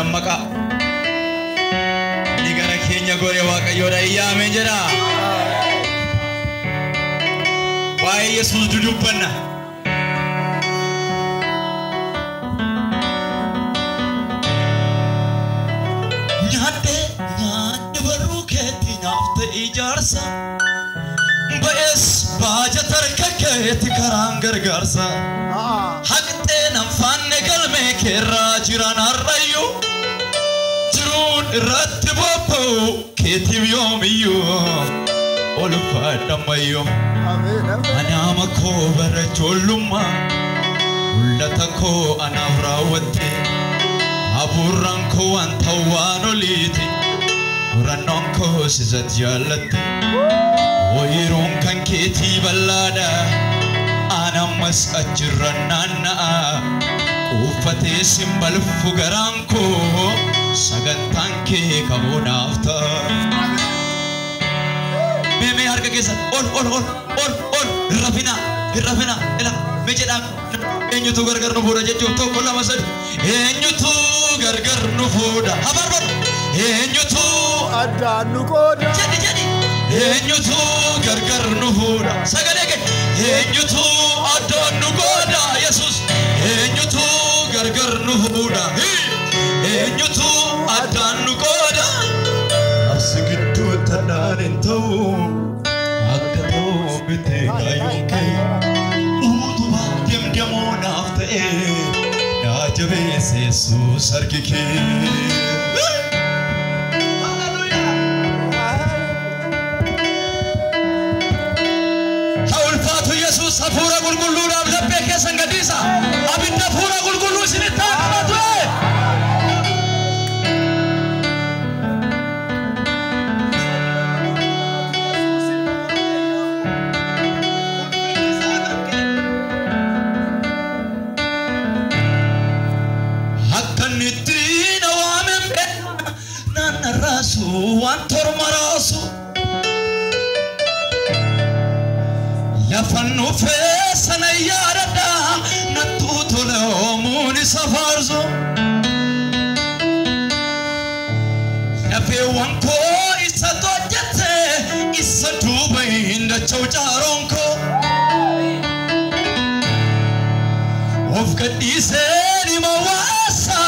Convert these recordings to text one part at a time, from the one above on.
dammaqaa ni gara keenya gore waaqayyoodha iyyaameen jedha waa'ee Yesuus dudubbanna nyaanni barruu keetti naaf ta'e ijaarsa ba'ees baaja tarka keetti karaan gargaarsa haqxee nanfaanne galmee keerraa jiran har'ayyuu jiruun irratti bobba'u keetiif yoomiyyuu ulfaadhammayyuu anaama koo bara ijoollummaa mul'ata koo anaaf raawwatte abuurraan koo wanta waan oliiti murannoon koo sisat jaallatte Oyiroon kan keetii bal'aadha anammas achirra naanna'a uffatee simbalfu garaan koo sagantaan kee kamuudhaaf ta'a mee harka keessa ol hirrafina ila mee jedhaan eenyutu gargar nu fuudha jechuuf tokko lama sadi eenyutu gargar nu fuudha habarbaadu eenyutu addaan nu qooda jedhi eenyutu gargar nu fuudha sagalee kee eenyutu addaan nu qooda Yesuus eenyutu gargar nu fuudha eenyutu addaan nu qooda as gidduu tanaan hin ta'u akka ta'u bitee gaayyoon kee utubaa demdemoo naaf ta'e naa jabeesse Yesuus harki kee Fura gulgullu daaf laphee keessan gadiisa abidda fura gulgullu isinitti haa qabatu akkanitti na waamen beekna naanna raasu waan torma raasu Lafannu feesana yaadadha nattu tole omuuni safarzo lafeewwan koo isa tojjete isa duuba hinda chawcaaroon koo of gadhiiseen hima waasa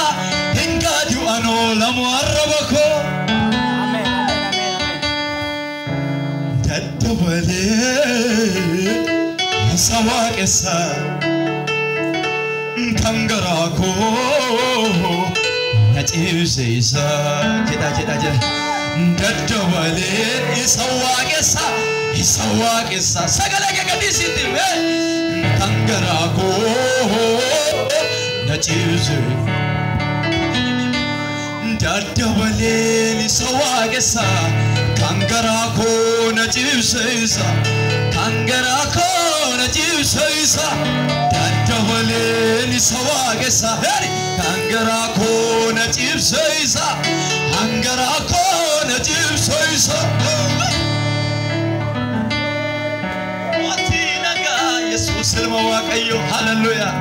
hin gaadi'u anoo lamu arraba koo daddabalee Sawaqessa kangarako naciibseisa jedha daddabale sawaqessa sagalee kee gadhiisitti kangarako naciibse daddabale sawaqessa kangarako naciibseisa kangarako Najiusaisa daddabale sawaqessa kangarako najiusaisa kangarako najiusaisa Ati naga Yesuus ilma waaqayyo hallelujah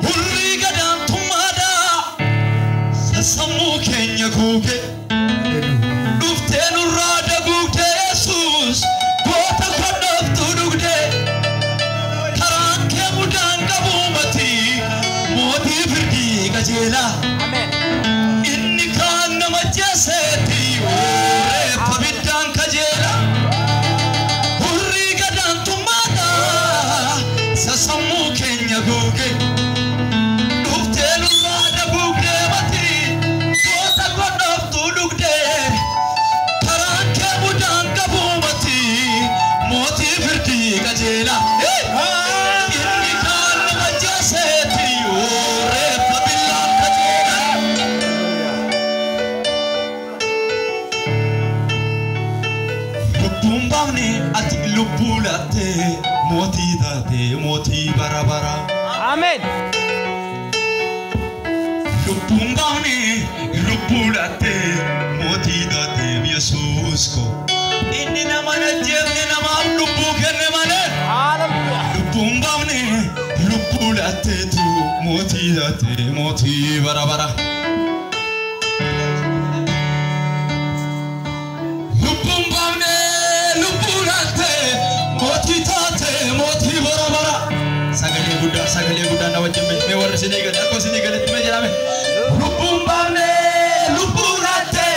Hurri gadaantummaadha sammuu keenya guuge dhuftee nurraa daguugde Yesuus Amen. Inni kan nama jaseti pabidan kajela hurri gadan tumada sasamu kenya goge duftelu ada buge mati kota kodaf tulugde karan ke budan kabumati moti firdi kajela inni kan nama jaseti ati lubbulate moti date moti barabara Amen lubbungani lubbulate moti date Yesuus ko inni nama najjefne nama lubbu kenne male Hallelujah lubbungani lubbulate tu mootii taate mootii bara bara. Lubbuun baafnee lubbuun haalte mootii taate mootii bara bara. Sagalee guddaa na wajjin mee warri isinii gale akkoo isinii galetti mee jedhame. Lubbuun baafnee lubbuun haalte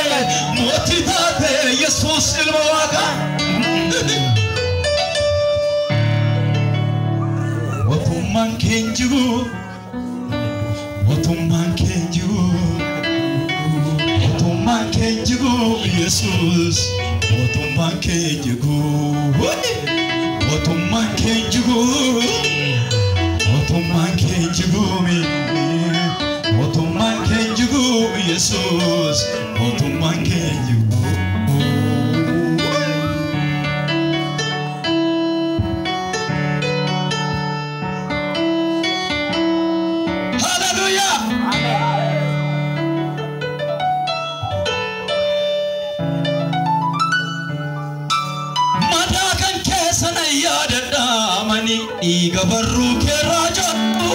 mootii taate Yesuus ilma Waaqaa. Otummaan keenjigu otummaan keenjigu Yesuus otummaan keenjigu otummaan keenjigu otummaan keenjigu otummaan keenjigu Yesuus otummaan keenjigu. Iga barru ke rajatu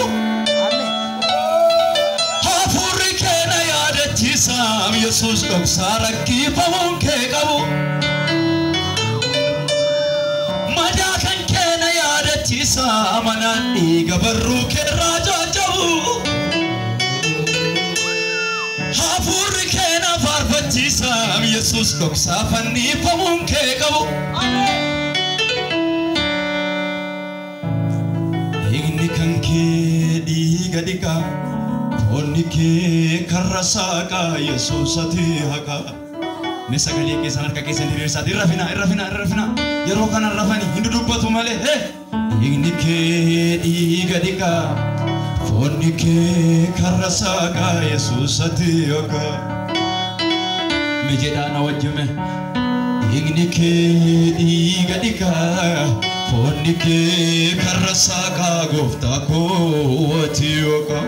hafurri ke na yaadachiisam Yesuus dhoksaa rakkifamuun kee qabu madaa kan kee na yaadachiisam anaan iga barru ke rajatu hafurri ke na faarfachiisam Yesuus dhoksaa fannifamuun kee qabu. Diga onni ke karasaka Yesuus ati haka me sagalee keessan harka keessan hiriirsaati irrafina yeroo kana rafani hindu dubbatu malee digni ke diga onni ke karasaka Yesuus ati haka me jedhana wajjime digni ke diga onni ke karasaka gooftaa koo ati haka.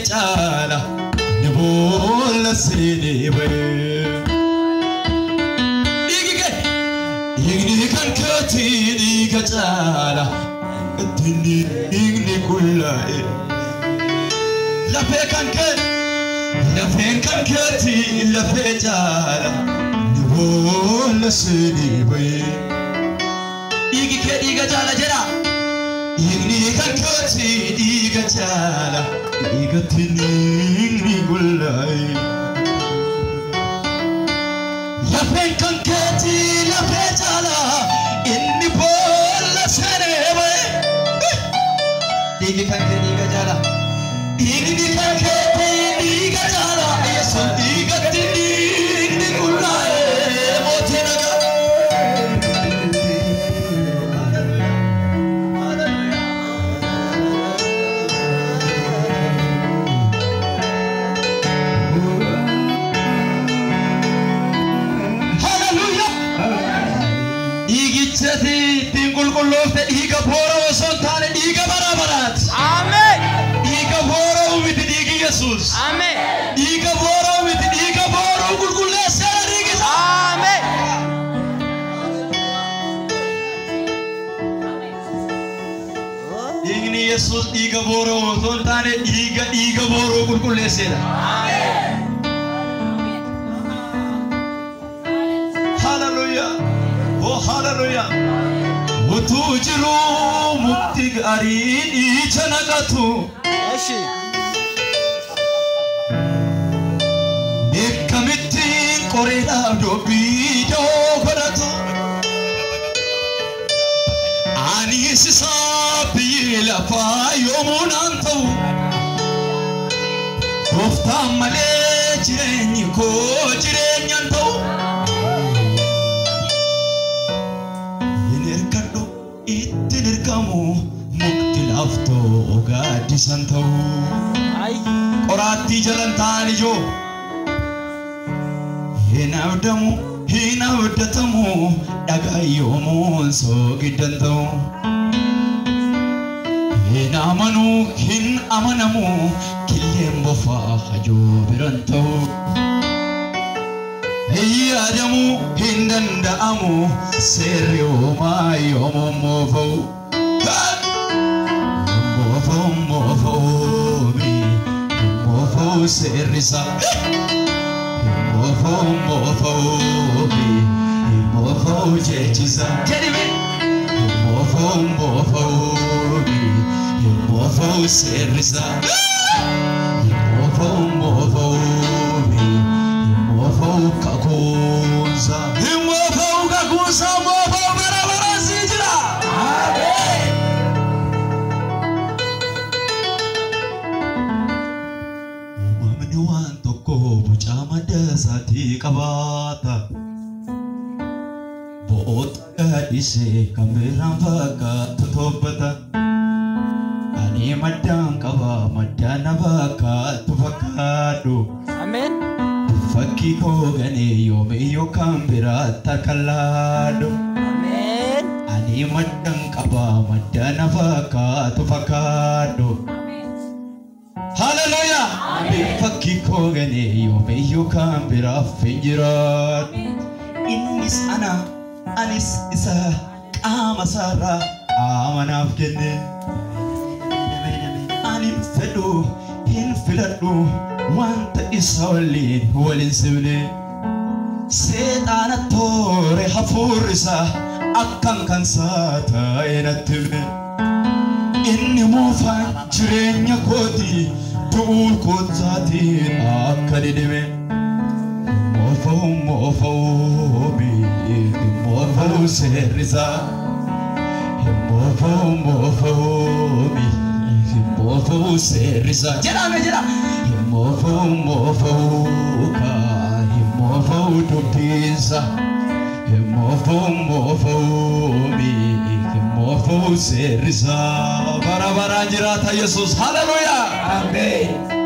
Chala ne bola sini be igni kan kati diga chala katini igni kullai la fe kan kati la fe chala ne bola sini be igi ke diga chala jera igni kan kati diga chala diga tini gulai la fe kan kati la fe chala inni bola serebe diga kan kati diga chala igni kan kati diga chala yesu diga tini gulai motinaga. Kulloofte dhiiga boora osoo hin taane dhiiga bara baraati. Ameen. Dhiiga boora miti dhiigi Yesuus. Ameen. Dhiiga boora miti dhiiga boora qulqulleessee dhiigisa. Ameen. Dhiigni Yesuus dhiiga boora osoo hin taane dhiiga boora qulqulleesseedha. Ameen. Hallelujah. Oh hallelujah. utujiru mukti gaarii dhiicha naqatu beekamittiin qoreedhaaf dubbii godhatu anis isaa biyyi lafaa yoomuu naan ta'u gooftaan malee jireenyi koo jireenyaan ta'u hin hirkadhu ittiin hirkamu mukti laaftoo gaaddisan ta'u qoraattii jalan ta'an ijoo hin abdatamu dhagaa yoomuun soogiddan ta'u hin amanamu killeen bofaa hajoo biran ta'u hin yaadamu hin danda'amu seerri uumaa yoomuun moofa'u moofa'u seerri isaa Mofo jechiza Kedime Mofo serisa Mofo kakunza Mofo barabara sijira Amen Umamni waan tokko bucama dasati qabata Ise kameraan fakkaatu tobbata ani maddaan qaba maddaan fakkaatu fakkaadhu Amen fakkii koo ganee yoomiyyuu kan biraatti harkalaadhu Amen ani maddaan qaba maddaan fakkaatu fakkaadhu Hallelujah Amen fakkii koo ganee yoomiyyuu kan biraatti hin jiraadhu innis ana Anis isa qaama sarraa amanaaf kenne ani fedhu hin filadhu wanta isa waliin walin simne seexaana toore hafuurri isaa akkan kan isaa ta'e natti hime inni moofaan jireenya kooti du'uu kootaatiin akka didime Mofo serisa Mofo serisa Jera Mofo ka Mofo dubisa Mofo serisa Bara jirata Yesus Hallelujah Amen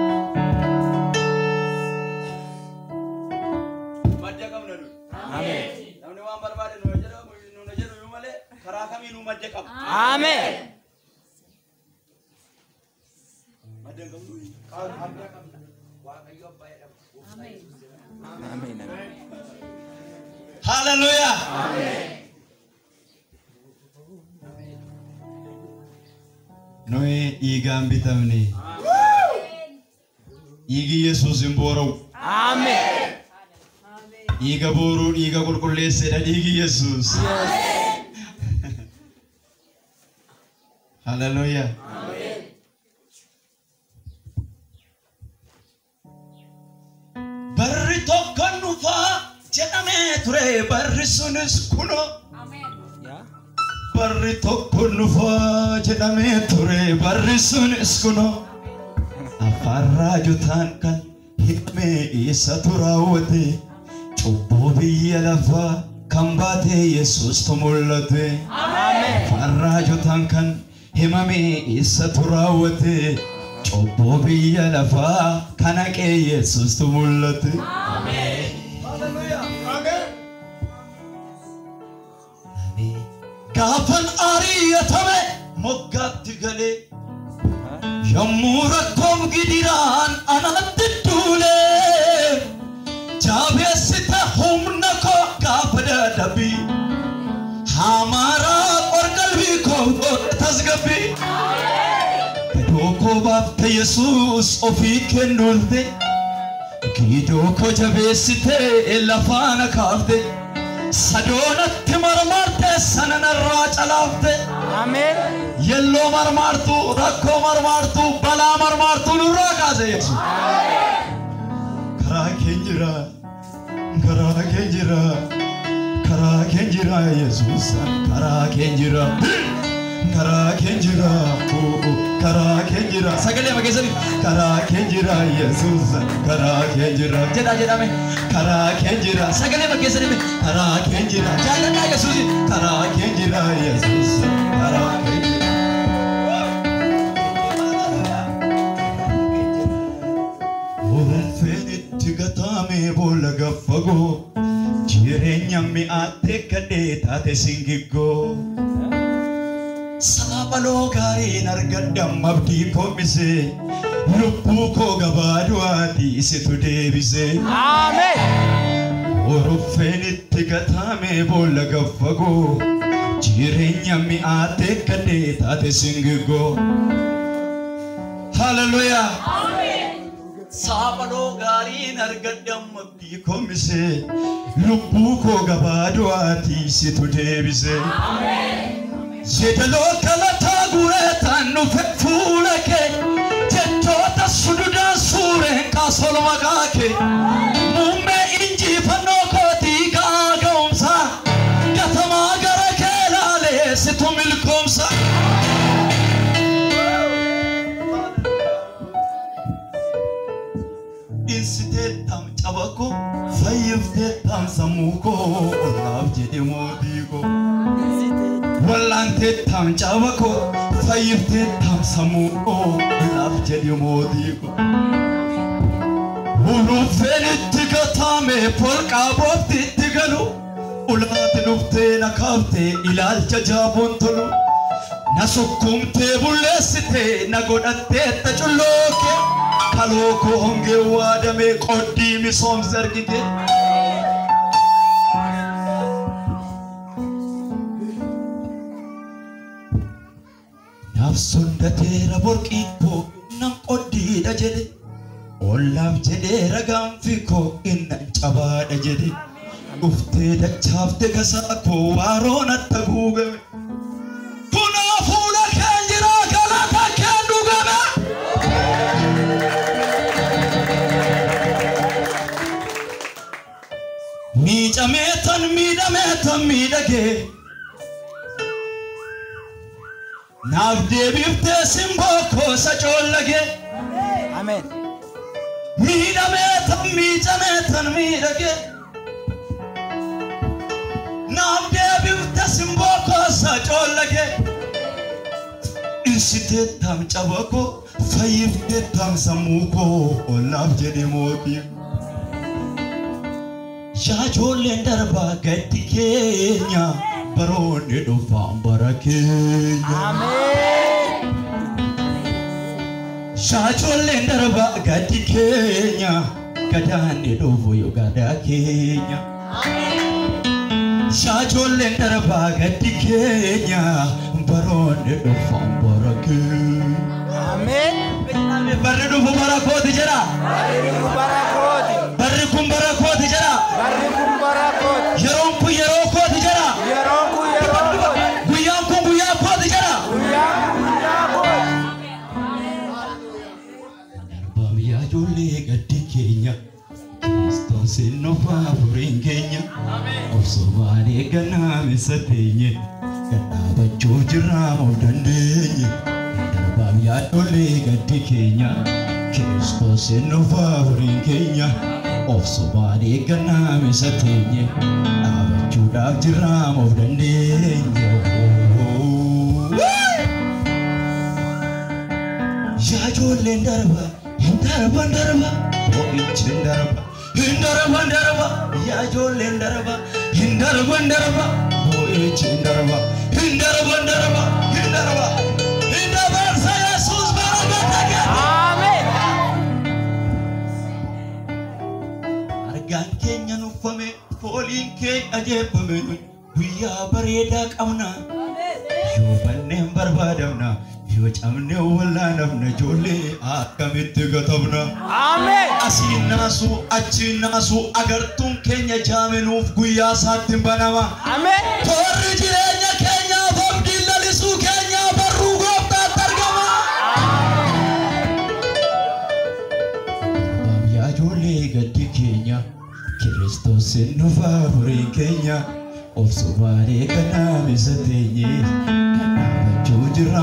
Amen. Amen. Hallelujah. Amen. Noi igan bitamni. Igi Yesus imborau. Amen. Iga boru iga kurkulese dan igi Yesus. Hallelujah. Amen. Barri tokkon nufa jedhame ture barri sunis kuno. Amen. Barri tokkon nufa jedhame ture barri sunis kuno. Afarra jutaan kan hidhame isa turaawwate cubbuu biyya lafaa kan baate Yesus tumullate. Amen. Afarra jutaan kan himame isa turaawwate cubbuu biyya lafaa kana qee Yesus tumullate Amen Hallelujah Amen Amen gaafan ari'atame moggaatti galee yommuu rakkoon gidiraan anatti duulee jaabeessite humna koo gaafa dadhabii hamaraa qorqalbii koo tasgabbii Doko bafte Yesus ofii kennulte Kidoo ko jabeessite lafana kaafte سدونت مرمرت سنن الراج لافت آمين يلو مرمرتو ركو مرمرتو بلا مرمرتو نورا كازي يسوع كرا كنجرا كرا كنجرا يسوع كرا كنجرا سجلي ما كيسني كرا كنجرا يسوع كرا كنجرا جدا مي كرا كنجرا سجلي ما كيسني كرا كنجرا جدا يسوع كرا كنجرا يسوع كرا Tigatame bolaga fago jirenya mi ate kade tate singigo sabalo gari nargadam abdi ko mise luppu ko gabadu ati situ debise آمين orofeni tigatame bolaga fago jirenya mi ate kade tate singigo hallelujah Sabalo gari nargadam abdi ko mise luppu ko gabadu ati situ debise Zedalo kalata gureta nu fulake Jetota sududa sure ka solmagake Mumme inji fano ko tiga gaumsa Katama gara kelale situ milkomsa Insitetam chabako fayyiftetam samuko Olaf jede modigo Walante tam chabako fayyiftetam samuko Olaf jede modigo Ulufeni tigatame polka bofti tigalu Ulat nufte nakavte ilal jajabontolu Nasukumte bulesite nagodatte tachuloke Kaloko honge wadame qoddi misom zergite Nafsun datera borqiko nan qoddi da jede Olaf jede ragam fiko innan cabada jede Ufte dachafte gasako warona tagugame Kuna fula kanjira galata kendugame Mijametan midage Navde bifte simboko sachollage آمين Mijametan midage Navde bifte simboko sachollage Insitetam chabako fayyiftetam samuko Olaf jede moti Shajolen darba gadi kenya barone do fambara kenya آمين Shajolen darba gadi kenya gadane do voyo gada kenya Shajolen darba gadi kenya barone do fambara kenya آمين barre do fambara koti jara باركم باراكوت barre kumbara koti jara باركم باراكوت yeron ku yero koti jara يروكو يروكو guyan ku guya koti jara وياكم وياكم Bamiya jole gadi kenya Kristos no favorin kenya Obsobane gana misatenye Gana bacho jira modandenye Bamiya jole gadi kenya Kristos no favorin kenya Obsobane gana misatenye Gana bacho jira modandenye Ya jole ndarba Darba, oh Hindarba, ya jole ndarba, Hindarba, oh Hindarba, saya Jesus barakat. آمين Argan kenya nufame, polin ke ajepame, wiya bareda kamna, yo banem barbadamna, Amne wala namne jole akkamit gatabna Amen. asinasu achinasu agartun Kenya jamenuf guya satin banama Amen. torri jirenya Kenya fabdilla lisu Kenya barrugo targama ya jole gadi Kenya Kristos nufa huri Kenya of subare kana misatenye kana jujra